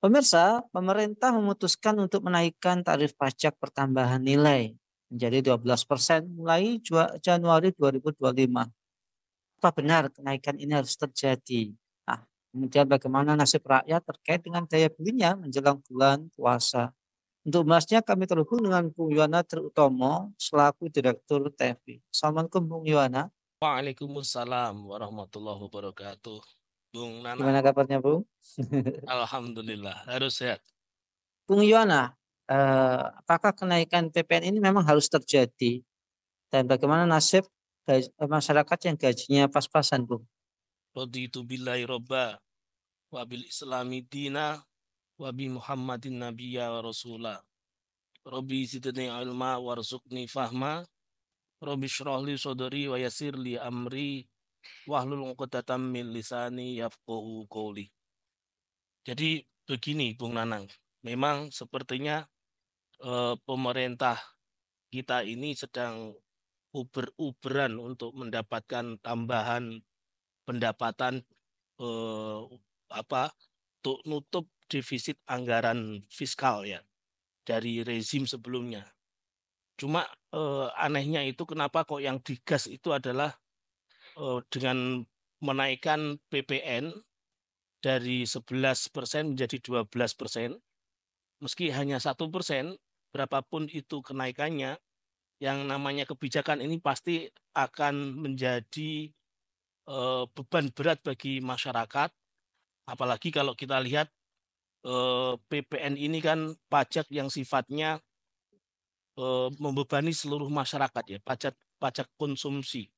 Pemirsa, pemerintah memutuskan untuk menaikkan tarif pajak pertambahan nilai menjadi 12% mulai Januari 2025. Apa benar kenaikan ini harus terjadi? Nah, kemudian bagaimana nasib rakyat terkait dengan daya belinya menjelang bulan puasa? Untuk membahasnya kami terhubung dengan Bung Yuwana Triutomo selaku Direktur TFI. Assalamualaikum Bung Yuwana. Waalaikumsalam warahmatullahi wabarakatuh. Bung Nana, Gimana kabarnya Bung? alhamdulillah harus sehat. Bung Yuwana, apakah kenaikan PPN ini memang harus terjadi? Dan bagaimana nasib masyarakat yang gajinya pas-pasan, Bung? Raditu billahi robba wa bil islami dina wa bi Muhammadin nabiyya wa rasula. Rabbi zidni ilma warzuqni fahma. Rabbi shrah li sadri wa yassir li amri wahlul 'uqdatam min lisani yafqahu qawli. Jadi begini Bung Nanang, memang sepertinya pemerintah kita ini sedang uber-uberan untuk mendapatkan tambahan pendapatan eh, apa untuk nutup defisit anggaran fiskal ya dari rezim sebelumnya. Cuma anehnya itu kenapa kok yang digas itu adalah dengan menaikkan PPN dari 11% menjadi 12%, meski hanya 1%, berapapun itu kenaikannya, yang namanya kebijakan ini pasti akan menjadi beban berat bagi masyarakat, apalagi kalau kita lihat PPN ini kan pajak yang sifatnya membebani seluruh masyarakat ya, pajak pajak konsumsi.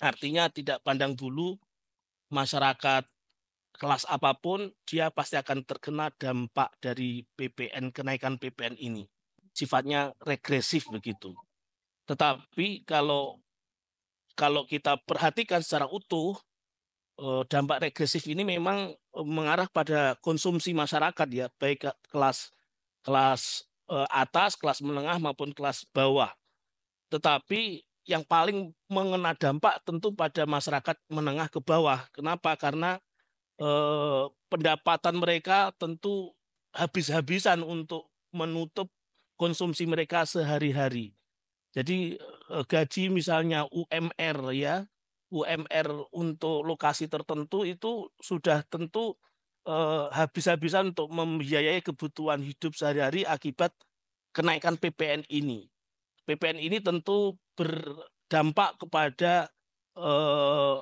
Artinya tidak pandang bulu masyarakat kelas apapun dia pasti akan terkena dampak dari PPN, kenaikan PPN ini. Sifatnya regresif begitu. Tetapi kalau kalau kita perhatikan secara utuh, dampak regresif ini memang mengarah pada konsumsi masyarakat ya, baik kelas kelas atas, kelas menengah maupun kelas bawah. Tetapi yang paling mengena dampak tentu pada masyarakat menengah ke bawah. Kenapa? Karena pendapatan mereka tentu habis-habisan untuk menutup konsumsi mereka sehari-hari. Jadi gaji misalnya UMR ya, UMR untuk lokasi tertentu itu sudah tentu habis-habisan untuk membiayai kebutuhan hidup sehari-hari akibat kenaikan PPN ini. PPN ini tentu berdampak kepada eh,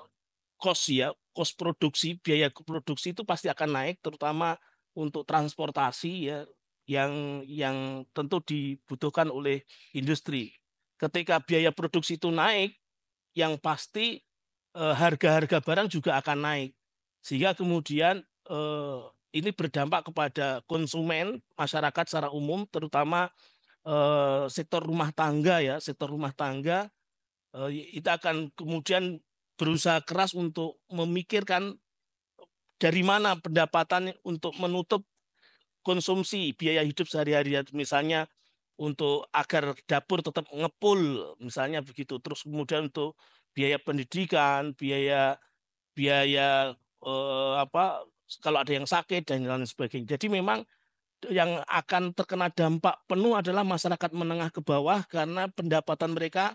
cost ya, cost produksi, biaya produksi itu pasti akan naik, terutama untuk transportasi ya, yang tentu dibutuhkan oleh industri. Ketika biaya produksi itu naik, yang pasti harga-harga barang juga akan naik, sehingga kemudian ini berdampak kepada konsumen masyarakat secara umum, terutama sektor rumah tangga ya, sektor rumah tangga itu akan kemudian berusaha keras untuk memikirkan dari mana pendapatan untuk menutup konsumsi biaya hidup sehari-hari, misalnya untuk agar dapur tetap ngepul misalnya begitu, terus kemudian untuk biaya pendidikan, biaya biaya apa kalau ada yang sakit dan lain sebagainya. Jadi memang yang akan terkena dampak penuh adalah masyarakat menengah ke bawah karena pendapatan mereka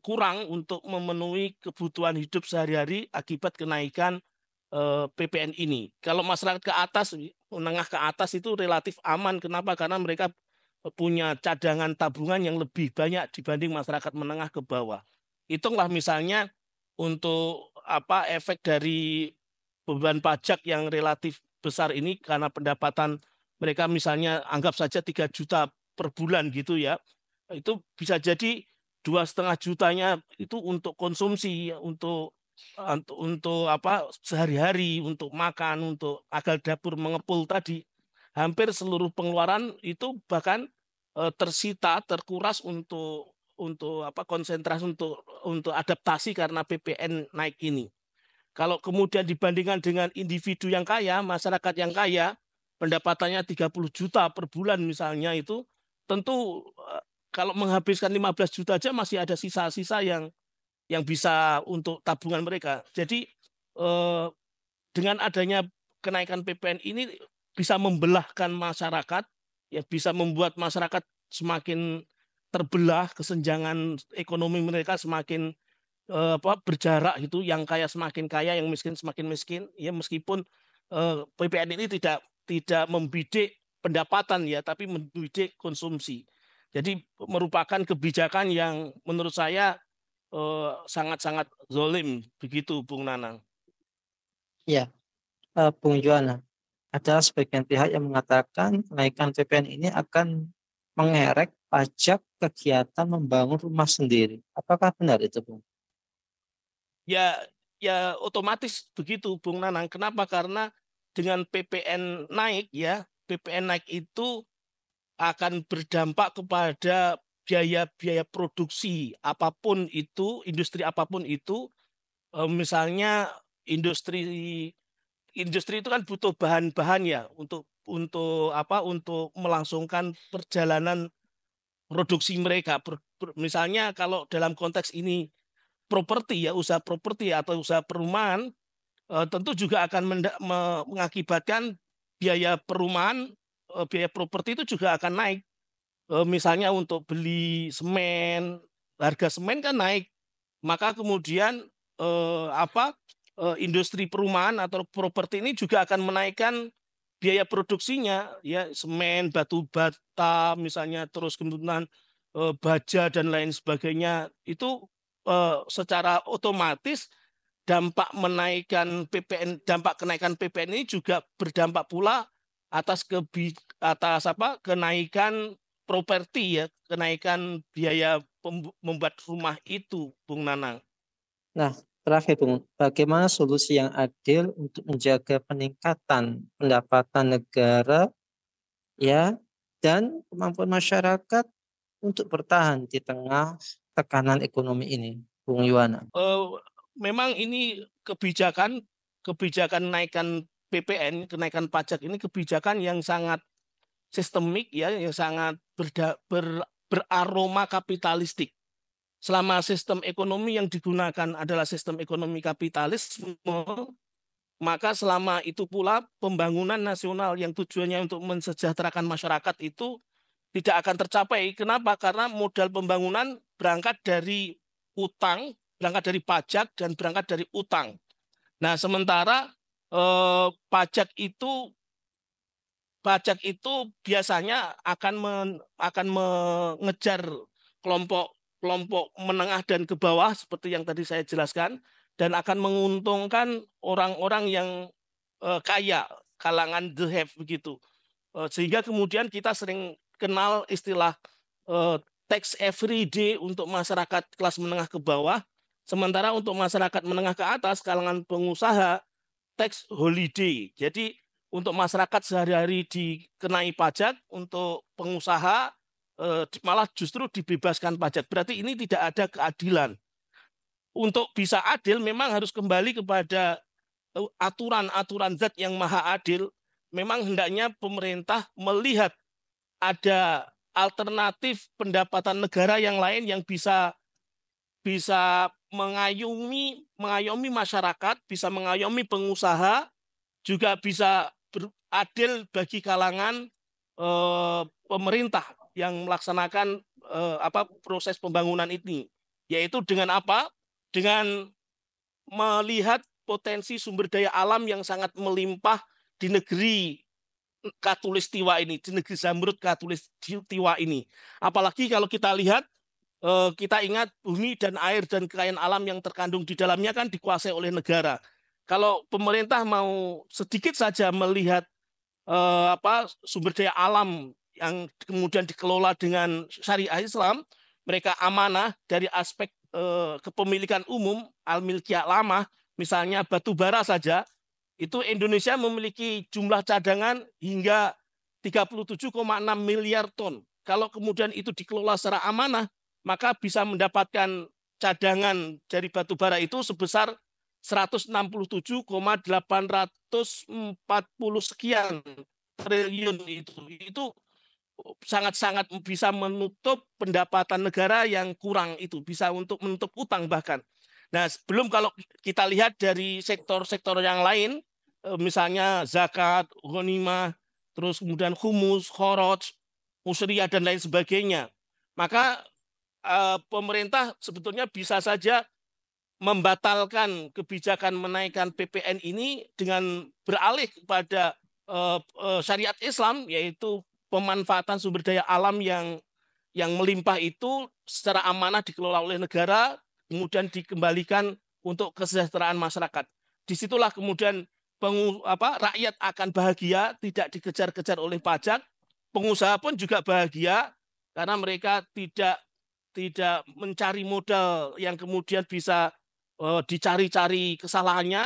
kurang untuk memenuhi kebutuhan hidup sehari-hari akibat kenaikan PPN ini. Kalau masyarakat ke atas, menengah ke atas itu relatif aman. Kenapa? Karena mereka punya cadangan tabungan yang lebih banyak dibanding masyarakat menengah ke bawah. Hitunglah misalnya untuk apa efek dari beban pajak yang relatif besar ini karena pendapatan mereka misalnya anggap saja 3 juta per bulan gitu ya. Itu bisa jadi 2,5 jutanya itu untuk konsumsi, untuk apa sehari-hari, untuk makan, untuk agar dapur mengepul tadi. Hampir seluruh pengeluaran itu bahkan tersita, terkuras untuk apa konsentrasi untuk adaptasi karena PPN naik ini. Kalau kemudian dibandingkan dengan individu yang kaya, masyarakat yang kaya, pendapatannya 30 juta per bulan misalnya itu, tentu kalau menghabiskan 15 juta aja masih ada sisa-sisa yang bisa untuk tabungan mereka. Jadi dengan adanya kenaikan PPN ini bisa membelahkan masyarakat, ya bisa membuat masyarakat semakin terbelah, kesenjangan ekonomi mereka semakin berjarak gitu, yang kaya semakin kaya, yang miskin semakin miskin. Ya meskipun PPN ini tidak membidik pendapatan ya, tapi membidik konsumsi. Jadi merupakan kebijakan yang menurut saya sangat-sangat zolim begitu, Bung Nanang. Ya, Bung Juana, ada sebagian pihak yang mengatakan kenaikan PPN ini akan mengerek pajak kegiatan membangun rumah sendiri. Apakah benar itu, Bung? Ya, ya otomatis begitu, Bung Nanang. Kenapa? Karena dengan PPN naik ya, PPN naik itu akan berdampak kepada biaya-biaya produksi apapun itu, industri apapun itu. Misalnya industri industri itu kan butuh bahan-bahan ya untuk melangsungkan perjalanan produksi mereka. Misalnya kalau dalam konteks ini properti ya, usaha properti atau usaha perumahan, tentu juga akan mengakibatkan biaya perumahan, biaya properti itu juga akan naik. Misalnya untuk beli semen, harga semen kan naik, maka kemudian industri perumahan atau properti ini juga akan menaikkan biaya produksinya, ya semen, batu bata, misalnya terus kemudian baja dan lain sebagainya itu secara otomatis dampak kenaikan PPN ini juga berdampak pula atas kenaikan properti ya, kenaikan biaya membuat rumah itu, Bung Nanang. Nah, terakhir Bung, bagaimana solusi yang adil untuk menjaga peningkatan pendapatan negara ya dan kemampuan masyarakat untuk bertahan di tengah tekanan ekonomi ini, Bung Yuwana? Memang ini kebijakan naikkan PPN, kenaikan pajak ini kebijakan yang sangat sistemik ya, yang sangat beraroma kapitalistik. Selama sistem ekonomi yang digunakan adalah sistem ekonomi kapitalisme, maka selama itu pula pembangunan nasional yang tujuannya untuk mensejahterakan masyarakat itu tidak akan tercapai. Kenapa? Karena modal pembangunan berangkat dari utang, berangkat dari pajak, dan berangkat dari utang. Nah, sementara pajak itu biasanya akan mengejar kelompok menengah dan ke bawah seperti yang tadi saya jelaskan, dan akan menguntungkan orang-orang yang kaya, kalangan the have begitu. Sehingga kemudian kita sering kenal istilah tax every day untuk masyarakat kelas menengah ke bawah, sementara untuk masyarakat menengah ke atas, kalangan pengusaha, tax holiday. Jadi untuk masyarakat sehari-hari dikenai pajak, untuk pengusaha malah justru dibebaskan pajak. Berarti ini tidak ada keadilan. Untuk bisa adil memang harus kembali kepada aturan-aturan zat yang maha adil. Memang hendaknya pemerintah melihat ada alternatif pendapatan negara yang lain yang bisa mengayomi masyarakat, bisa mengayomi pengusaha, juga bisa adil bagi kalangan pemerintah yang melaksanakan proses pembangunan ini. Yaitu dengan apa? Dengan melihat potensi sumber daya alam yang sangat melimpah di negeri Katulistiwa ini, di negeri Zamrud Katulistiwa ini. Apalagi kalau kita lihat, kita ingat bumi dan air dan kekayaan alam yang terkandung di dalamnya kan dikuasai oleh negara. Kalau pemerintah mau sedikit saja melihat sumber daya alam yang kemudian dikelola dengan syariah Islam, mereka amanah dari aspek kepemilikan umum, al-milkiyah lama, misalnya batu bara saja, itu Indonesia memiliki jumlah cadangan hingga 37,6 miliar ton. Kalau kemudian itu dikelola secara amanah, maka bisa mendapatkan cadangan dari batu bara itu sebesar 167,840 sekian triliun itu. Itu sangat-sangat bisa menutup pendapatan negara yang kurang itu, bisa untuk menutup utang bahkan. Nah, belum kalau kita lihat dari sektor-sektor yang lain, misalnya zakat, ghanimah, terus kemudian humus, khoroj, usriyah dan lain sebagainya. Maka pemerintah sebetulnya bisa saja membatalkan kebijakan menaikkan PPN ini dengan beralih kepada syariat Islam, yaitu pemanfaatan sumber daya alam yang melimpah itu secara amanah dikelola oleh negara, kemudian dikembalikan untuk kesejahteraan masyarakat. Disitulah kemudian rakyat akan bahagia, tidak dikejar-kejar oleh pajak, pengusaha pun juga bahagia karena mereka tidak tidak mencari modal yang kemudian bisa dicari-cari kesalahannya,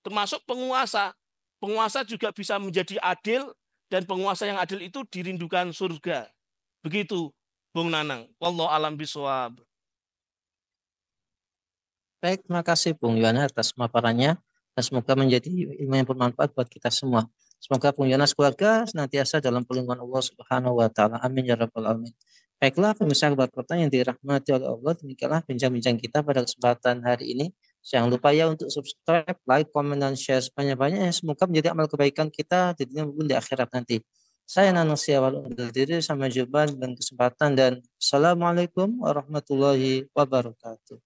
termasuk penguasa. Penguasa juga bisa menjadi adil dan penguasa yang adil itu dirindukan surga. Begitu, Bung Nanang. Wallahu alam biswab. Baik, terima kasih Bung Yohana atas paparannya dan semoga menjadi ilmu yang bermanfaat buat kita semua. Semoga Bung Yohana keluarga senantiasa dalam perlindungan Allah Subhanahu wa taala. Amin ya rabbal alamin. Baiklah pemirsa kebat kota yang dirahmati oleh Allah, demikianlah bincang-bincang kita pada kesempatan hari ini. Jangan lupa ya untuk subscribe, like, komen, dan share sebanyak-banyaknya. Semoga menjadi amal kebaikan kita di dunia maupun di akhirat nanti. Saya Nanang Siawal undur diri, sampai jumpa dengan kesempatan dan Assalamualaikum warahmatullahi wabarakatuh.